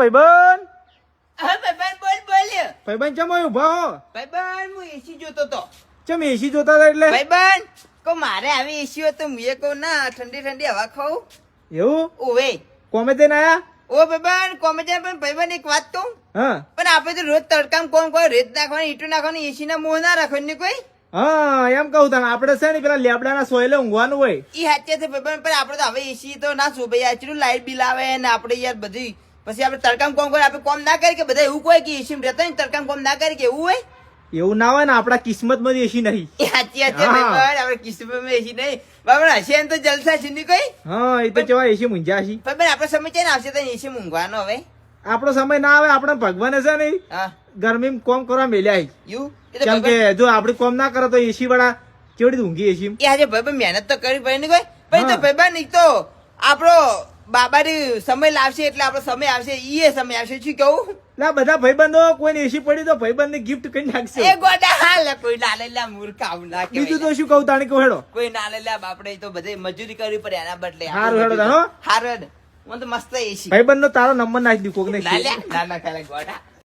ભાઈબંધ. હા ભાઈબંધ બોલ. ભાઈબંધ ચમ અહીં ઉભા હો? ભાઈબંધ હું એસી જોતો તો. ચમ એસી જોતા હતા એટલે? ભાઈબંધ કો મારે આવી એસી હોય તો મુએ કહું ના ઠંડી ઠંડી હવા ખાઉં. એવું ઓવે કોમે તે ના આયા? ઓ ભાઈબંધ કોમેડિયન પણ ભાઈબંધ એક વાત કહું. હા પણ આપણે તો રોજ તડકામ કોમ કોઈ રેત નાખવાની ઈટું નાખવાની એસી ના મોહ ના રાખવાની કોઈ. હા એમ કહું તને આપડે છે ને પેલા લેબડાના સોયલે ઊંઘવાનું હોય. ઈ હાચે છે ભાઈબંધ પણ આપણે તો હવે એસી તો ના શું ભાઈ આચરું લાઈટ બિલ આવે ને આપણે યાર બધી પછી આપણે તડકામ કોમ કરે આપણે કોમ ના કરી કે બધા એવું કોઈ કે એસી માં રહેતા ને તડકામ કોમ ના કરી કે એવું હોય. એવું ના હોય ને આપડા કિસ્મત માં એસી નહીં. એ હાચી હાચે ભાઈબંધ આપણે કિસ્મતમાં એસી નહીં બાબા હશે એમ તો જલસા છે ની કોઈ. હા એ તો કેવા એસી મૂંઝ્યા છે. ભાઈબંધ આપણે સમય છે ને આવશે તો એસી મૂંઘવાનો હવે. આપણો સમય ના આવે આપણે ભગવાને છે ને હા ગરમી કોમ કરવા મેલ્યા છે. યુ એ તો કેમ કે જો આપડે કોમ ના કરે તો એસી વાળા કેવડી ઊંઘી એસી. એ આજે ભાઈબંધ મહેનત તો કરવી પડે ને કોઈ પછી તો ભાઈબંધ એક તો આપણો બાબાની સમય લાવશે એટલે આપણો સમય આવશે ઈ સમય આવશે શું કહું. ના બધા ભાઈબંધો કોઈને એસી પડી તો ભાઈબંધ ને ગિફ્ટ કરી નાખશે. એ ગોડા હાલ કોઈ ના લે લા મૂર્ખ આવું ના કહેવાય. બીજું તો શું કહું તાણી કહું હેડો. કોઈ ના લે લા બાપડે તો બધે મજૂરી કરવી પડે એના બદલે હારું હેડો તાણ હો. હારું મને તો મસ્ત એસી ભાઈબંધ નો તારો નંબર નાખી દી કોક ને. ના લે ના ના ખાલે ગોડા